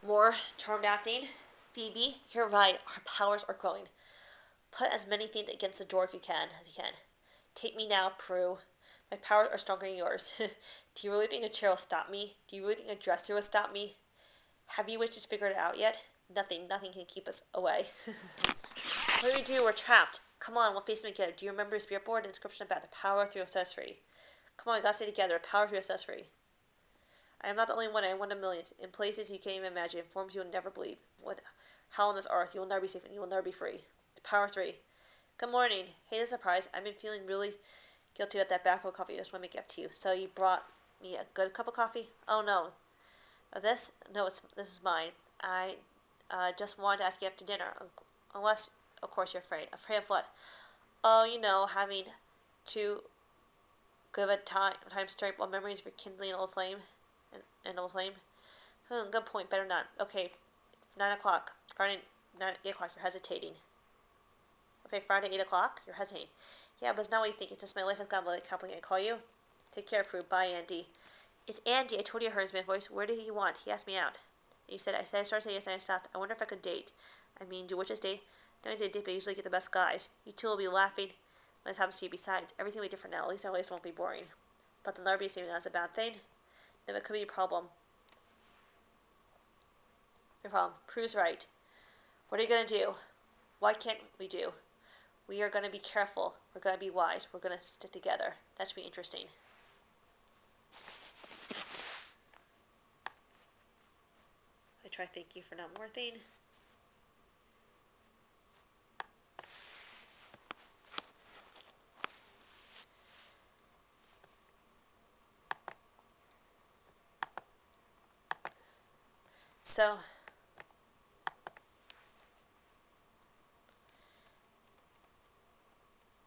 More charmed acting. Phoebe, you're right. Our powers are growing. Put as many things against the door if you can. Take me now, Prue. My powers are stronger than yours. Do you really think a chair will stop me? Do you really think a dresser will stop me? Have you witches figured it out yet? Nothing can keep us away. What do we do? We're trapped. Come on, we'll face them together. Do you remember the spirit board and inscription about the power through accessory? Come on, we gotta stay together. Power through accessory. I am not the only one. I am one of millions. In places you can't even imagine. In forms you will never believe. What hell on this earth? You will never be safe and you will never be free. Power 3. Good morning. Hey, the surprise. I've been feeling really guilty about that back of coffee. I just want to make it up to you. So you brought me a good cup of coffee? Oh no. This? No, this is mine. I just wanted to ask you after dinner. Unless, of course, you're afraid. Afraid of what? Oh, having too good of a time straight while memories rekindling an old flame. An old flame. Good point. Better not. Okay, 9 o'clock. Friday, 8 o'clock. You're hesitating. Okay, Friday, 8 o'clock. You're hesitating. Yeah, but it's not what you think. It's just my life has gotten really complicated. Call you? Take care, Prue. Bye, Andy. It's Andy. I told you I heard his man voice. Where did he want? He asked me out. I said I started saying yes and I stopped. I wonder if I could date. I mean, do witches date? Not only date, but I usually get the best guys. You two will be laughing when it happens to you. Besides, everything will be different now. At least our lives won't be boring. But the never be saving that's a bad thing. No, it could be a problem. No problem. Prue's right. What are you going to do? Why can't we do? We are going to be careful. We're going to be wise. We're going to stick together. That should be interesting. I try thank you for not more thing.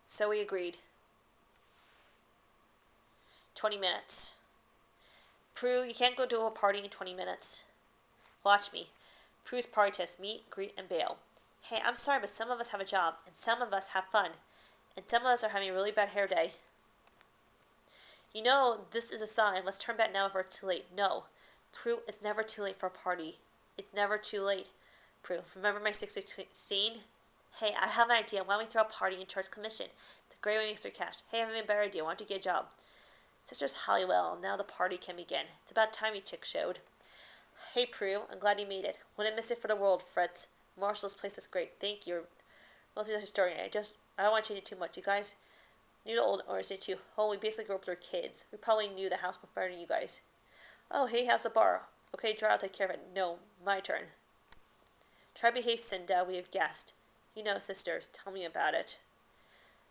So we agreed. 20 minutes. Prue, you can't go to a party in 20 minutes. Watch me. Prue's party test. Meet, greet, and bail. Hey, I'm sorry, but some of us have a job, and some of us have fun, and some of us are having a really bad hair day. This is a sign. Let's turn back now before it's too late. No. Prue, it's never too late for a party. It's never too late. Prue, remember my 16? Hey, I have an idea. Why don't we throw a party and charge commission? It's a great way to make extra cash. Hey, I have a better idea. Why don't you get a job? Sisters Halliwell, now the party can begin. It's about time you chick showed. Hey, Prue, I'm glad you made it. Wouldn't miss it for the world, Fritz. Marshall's place is great. Thank you. Mostly just a story. I don't want to change it too much. You guys knew the old owners, didn't you? Oh, we basically grew up with our kids. We probably knew the house better than you guys. Oh, hey, how's the bar? Okay, try, I'll take care of it. No, my turn. Try to behave, Cinda. We have guests. Sisters, tell me about it.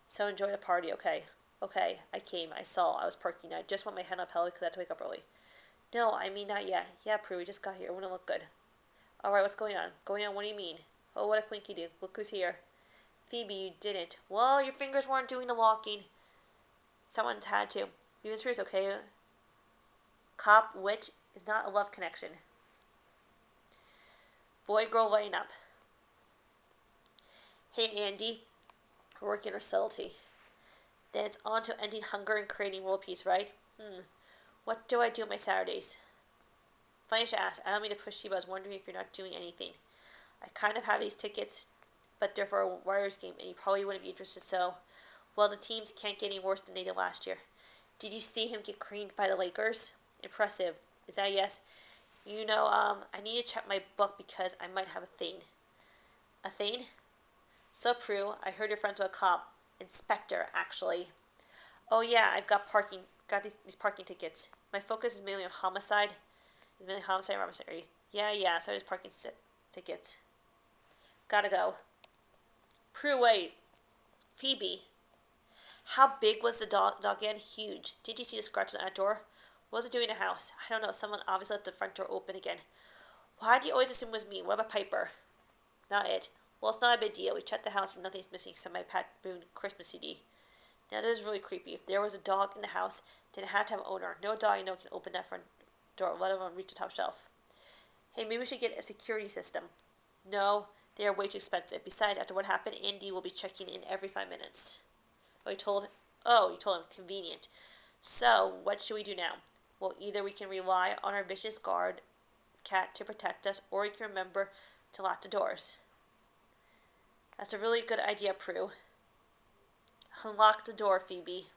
So enjoy the party, okay? Okay, I came. I saw. I was parking. I just want my head up held because I had to wake up early. No, I mean not yet. Yeah, Prue, we just got here. It wouldn't look good. Alright, what's going on? Going on, what do you mean? Oh, what a quinky do. Look who's here. Phoebe, you didn't. Well, your fingers weren't doing the walking. Someone's had to. You've been serious, okay? Cop, witch is not a love connection. Boy, girl, line up. Hey, Andy. We're working our subtlety. Then it's on to ending hunger and creating world peace, right? What do I do on my Saturdays? Funny you should ask. I don't mean to push you, but I was wondering if you're not doing anything. I kind of have these tickets, but they're for a Warriors game, and you probably wouldn't be interested, so... Well, the teams can't get any worse than they did last year. Did you see him get creamed by the Lakers? Impressive. Is that a yes? I need to check my book because I might have a thing. A thing? So, Prue, I heard you're friends with a cop. Inspector, actually. Oh, yeah, I've got these parking tickets. My focus is mainly on homicide. Robbery. Yeah, so there's parking tickets. Gotta go. Prue, wait. Phoebe. How big was the dog again? Huge. Did you see the scratches on that door? What was it doing in the house? I don't know. Someone obviously left the front door open again. Why do you always assume it was me? What about Piper? Not it. Well, it's not a big deal. We checked the house and nothing's missing except my Pat Boone Christmas CD. Now, this is really creepy. If there was a dog in the house, then it had to have an owner. No dog can open that front door, let alone reach the top shelf. Hey, maybe we should get a security system. No, they are way too expensive. Besides, after what happened, Andy will be checking in every 5 minutes. You told him. Convenient. So, what should we do now? Well, either we can rely on our vicious guard cat to protect us, or you can remember to lock the doors. That's a really good idea, Prue. Unlock the door, Phoebe.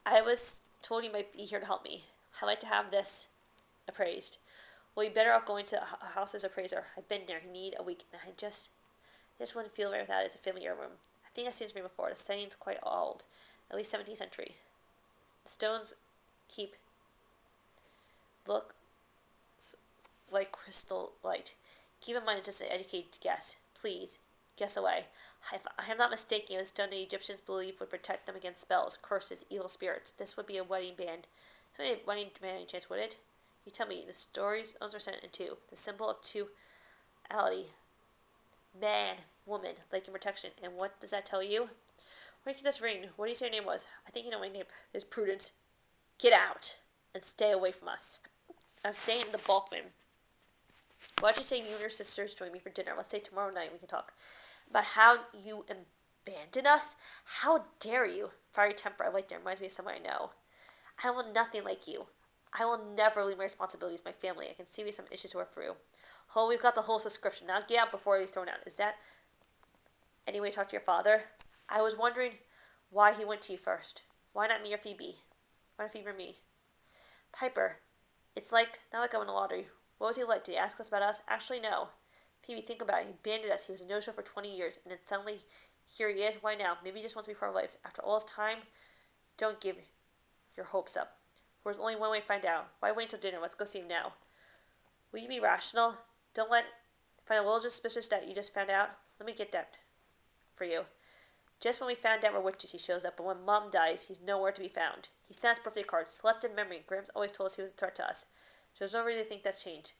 I was told you might be here to help me. I'd like to have this appraised. Well, you better off going to a house's appraiser. I've been there. You need a week, and I just wouldn't feel right without it. It's a familiar room. I think I've seen this room before. The setting's quite old, at least 17th century. The stones look like crystal light. Keep in mind, it's just an educated guess. Please, guess away. If I am not mistaken, it was stone the Egyptians believed would protect them against spells, curses, evil spirits. This would be a wedding band. It's not a wedding band any chance, would it? You tell me. The stories are sent in two. The symbol of duality. Man, woman, like in protection. And what does that tell you? Where did this ring? What do you say your name was? I think you know my name is Prudence. Get out and stay away from us. I'm staying in the Balkman. Why don't you say you and your sisters join me for dinner? Let's say tomorrow night we can talk about how you abandon us. How dare you? Fiery temper, I like that. Reminds me of someone I know. I will nothing like you. I will never leave my responsibilities, my family. I can see we have some issues to work through. Oh, we've got the whole subscription. Now get out before he's thrown out. Is that any way to talk to your father? I was wondering why he went to you first. Why not me or Phoebe? Why not Phoebe or me? Piper, it's not like I won the lottery. What was he like? Did he ask us about us? Actually, no. Phoebe, think about it. He abandoned us. He was a no-show for 20 years, and then suddenly, here he is. Why now? Maybe he just wants to be part of our lives. After all this time, don't give your hopes up. There's only one way to find out. Why wait until dinner? Let's go see him now. Will you be rational? Don't find a little suspicious that you just found out. Let me get that for you. Just when we found out we're witches, he shows up, but when Mom dies, he's nowhere to be found. He sent us birthday cards, slept in memory. Gramps always told us he was a threat to us. So there's no reason to think that's changed.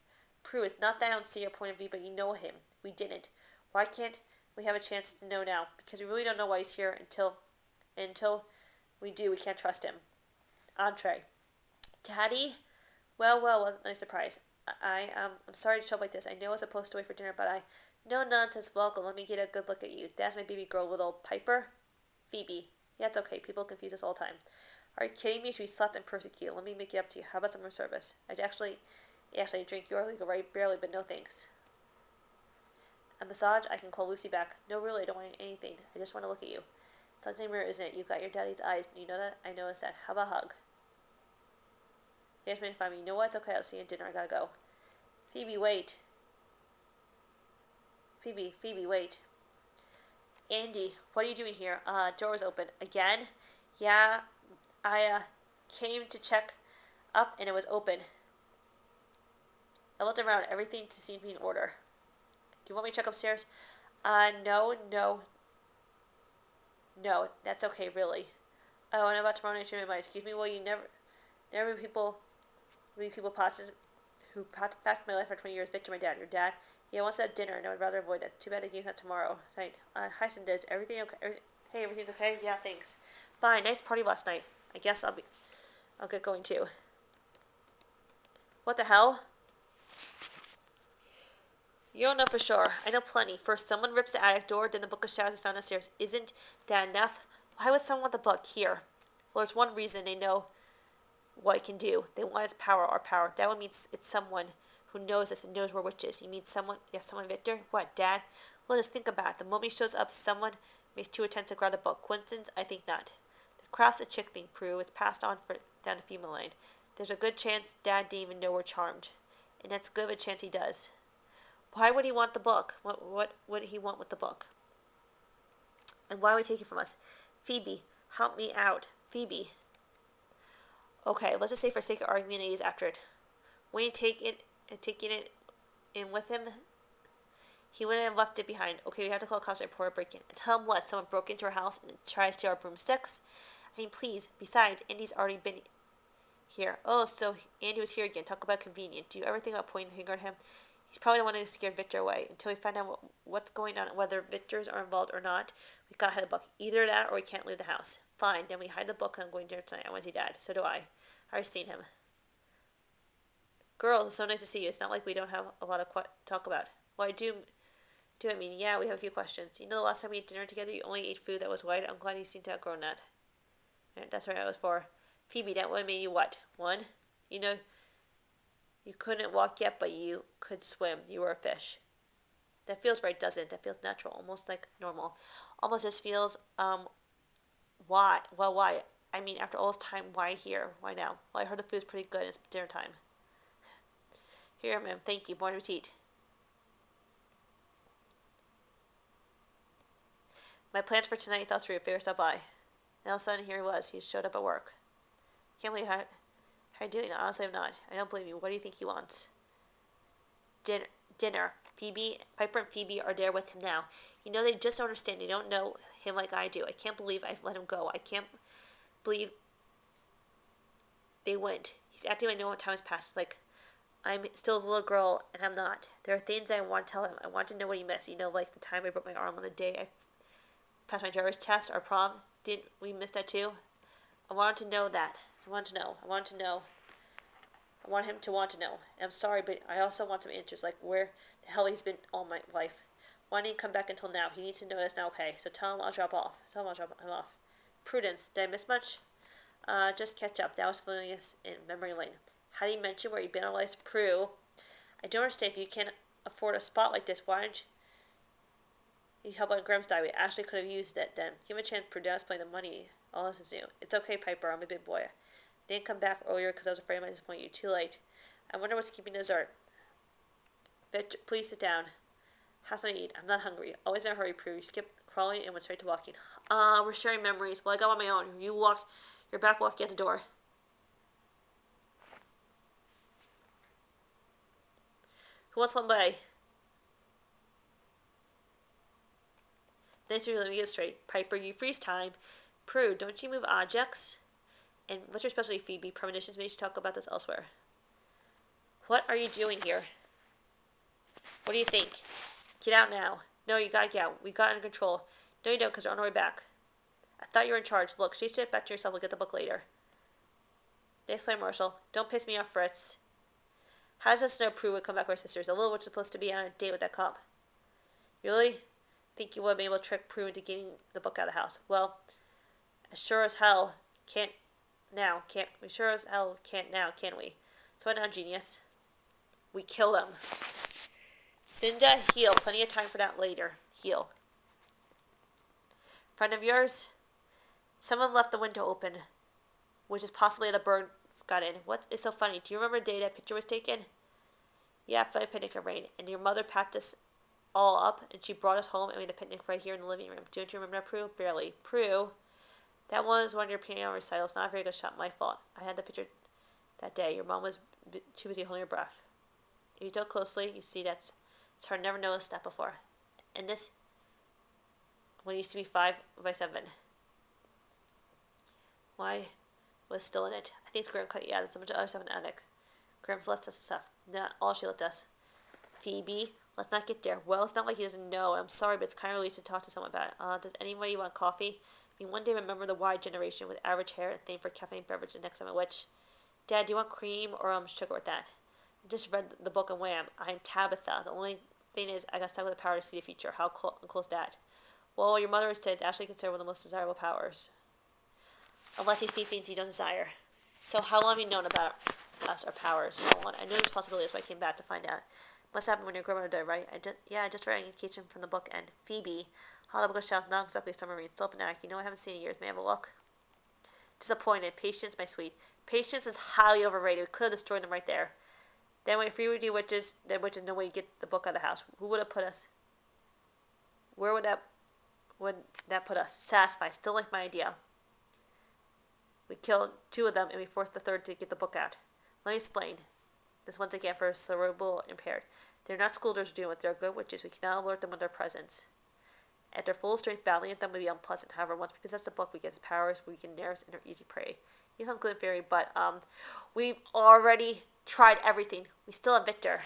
Prue, it's not that I don't see your point of view, but you know him. We didn't. Why can't we have a chance to know now? Because we really don't know why he's here until we do. We can't trust him. Entree. Daddy? Well, what a nice surprise. I'm sorry to show up like this. I know I was supposed to wait for dinner, but no nonsense, welcome. Let me get a good look at you. That's my baby girl, little Piper. Phoebe. Yeah, it's okay. People confuse us all the time. Are you kidding me? You should be slapped and persecuted. Let me make it up to you. How about some room service? I drink your legal, right? Barely, but no thanks. A massage? I can call Lucy back. No, really, I don't want anything. I just want to look at you. It's like the mirror, isn't it? You've got your daddy's eyes. You know that? I noticed that. How about a hug? Yes, man, find me. You know what? It's okay. I'll see you at dinner. I gotta go. Phoebe, wait. Phoebe, wait. Andy, what are you doing here? Door was open. Again? Yeah, I came to check up and it was open. I looked around. Everything seemed to be in order. Do you want me to check upstairs? No. No, that's okay, really. Oh, and about tomorrow night, change my mind. Excuse me, well, you never people who popped back my life for 20 years, Victor, my dad. Your dad? Yeah, wants at dinner, and I would rather avoid it. Too bad the game's not tomorrow. Tonight. Hi, Cindy. Is everything okay? Hey, everything's okay? Yeah, thanks. Bye. Nice party last night. I guess I'll get going too. What the hell? You don't know for sure. I know plenty. First, someone rips the attic door, then the book of shadows is found upstairs. Isn't that enough? Why would someone want the book? Here. Well, there's one reason. They know what it can do. They want its power, our power. That would mean it's someone who knows us and knows we're witches. You mean someone? Yes, someone, Victor? What, Dad? Well, just think about it. The moment he shows up, someone makes two attempts to grab the book. Coincidence? I think not. The craft's a chick thing, Prue. It's passed on down the female line. There's a good chance Dad didn't even know we're charmed. And that's good of a chance he does. Why would he want the book? What would he want with the book? And why would he take it from us? Phoebe, help me out. Phoebe. Okay, let's just say for sake of argument he's after it. When you taking it in with him, he wouldn't have left it behind. Okay, we have to call the cops and report a break-in. And tell him what? Someone broke into our house and tries to steal our broomsticks? I mean, please. Besides, Andy's already been here. Oh, so Andy was here again. Talk about convenient. Do you ever think about pointing the finger at him? He's probably the one who scared Victor away. Until we find out what's going on, whether Victors are involved or not, we've got to hide the book. Either that or we can't leave the house. Fine, then we hide the book and I'm going to dinner tonight. I want to see Dad. So do I. I've seen him. Girls, it's so nice to see you. It's not like we don't have a lot of talk about. Well, I mean, yeah, we have a few questions. You know, the last time we ate dinner together, you only ate food that was white. I'm glad you seem to have grown that. And that's what I was for. Phoebe, that one made you what? One? You You couldn't walk yet, but you could swim. You were a fish. That feels right, doesn't it? That feels natural, almost like normal. Almost just feels, why? Well, why? I mean, after all this time, why here? Why now? Well, I heard the food's pretty good. It's dinner time. Here, ma'am. Thank you. Bon appetit. My plans for tonight fell through. Fair stopped by. And all of a sudden, here he was. He showed up at work. Can't believe how you doing? Honestly, I'm not. I don't blame you. What do you think he wants? Dinner. Phoebe, Piper and Phoebe are there with him now. You know, they just don't understand. They don't know him like I do. I can't believe I've let him go. I can't believe they wouldn't. He's acting like no one time has passed. Like I'm still a little girl and I'm not. There are things I want to tell him. I want to know what he missed. You know, like the time I broke my arm on the day I passed my driver's test or prom. Didn't we miss that too? I wanted to know that. I want to know. I want to know. I want him to want to know. And I'm sorry, but I also want some answers, like where the hell he's been all my life. Why didn't he come back until now? He needs to know that's now okay. So tell him I'll drop off. Tell him I'll drop him off. Prudence, did I miss much? Just catch up. That was filling us in memory lane. How do you mention where you've been all life? Prue. I don't understand. If you can't afford a spot like this, why don't you help out Graham's diary? Ashley could have used it then. Give him a chance. Prudence playing the money. All this is new. It's okay, Piper. I'm a big boy. I didn't come back earlier because I was afraid I might disappoint you. Too late. I wonder what's keeping dessert. Please sit down. Have something to eat. I'm not hungry. Always in a hurry, Prue. You skipped crawling and went straight to walking. We're sharing memories. Well, I go on my own. You're back walking at the door. Who wants one by? Nice to let me get straight. Piper, you freeze time. Prue, don't you move objects? And what's your specialty, Phoebe? Premonitions made you talk about this elsewhere. What are you doing here? What do you think? Get out now. No, you gotta get out. We got it under control. No, you don't, because we're on our way back. I thought you were in charge. Look, chase it back to yourself. We'll get the book later. Nice play, Marshall. Don't piss me off, Fritz. How does this know Prue would come back with her sisters? A little witch supposed to be on a date with that cop. You really think you would have been able to trick Prue into getting the book out of the house? Well, as sure as hell can't now, can't we? Sure as hell can't now, can we? So what now, genius? We kill them. Cinda, heal. Plenty of time for that later. Heal. Friend of yours? Someone left the window open, which is possibly the birds got in. What is so funny? Do you remember the day that picture was taken? Yeah, for a picnic at rain. And your mother packed us all up, and she brought us home, and we had a picnic right here in the living room. Don't you remember that, Prue? Barely. Prue, that was one of your piano recitals. Not a very good shot. My fault. I had the picture that day. Your mom was too busy holding her breath. If you look closely, you see it's hard. Never noticed that before. And this one used to be 5x7. Why was still in it? I think Graham cut you out. There's a bunch of other stuff in the attic. Graham's left us stuff. Not all she left us. Phoebe, let's not get there. Well, it's not like he doesn't know. I'm sorry, but it's kind of late to talk to someone about it. Does anybody want coffee? I mean, one day remember the Y generation with average hair and thing for caffeine beverage. The next time I which? Dad, do you want cream or sugar with that? I just read the book and wham. I'm Tabitha. The only thing is I got stuck with the power to see the future. How cool is that? Well, your mother said it's actually considered one of the most desirable powers. Unless you see things you don't desire. So how long have you known about us, our powers? No one. I knew there was possibilities, but I came back to find out. Must happen when your grandmother died, right? I just read an indication from the book. And Phoebe, Hollow Book Child, not exactly submarine. Still up and out. You know I haven't seen in years. May I have a look? Disappointed. Patience, my sweet. Patience is highly overrated. We could have destroyed them right there. Then if we would do witches, then witches no way to get the book out of the house. Who would have put us? Where would that put us? Satisfied. Still like my idea. We killed 2 of them and we forced the 3rd to get the book out. Let me explain. This once again for cerebral impaired. They're not schoolgirls doing what they're good witches. We cannot alert them with their presence. At their full strength, battling at them would be unpleasant. However, once we possess the book, we get its powers, we can narrow and are easy prey. He sounds good in theory, but we've already tried everything. We still have Victor.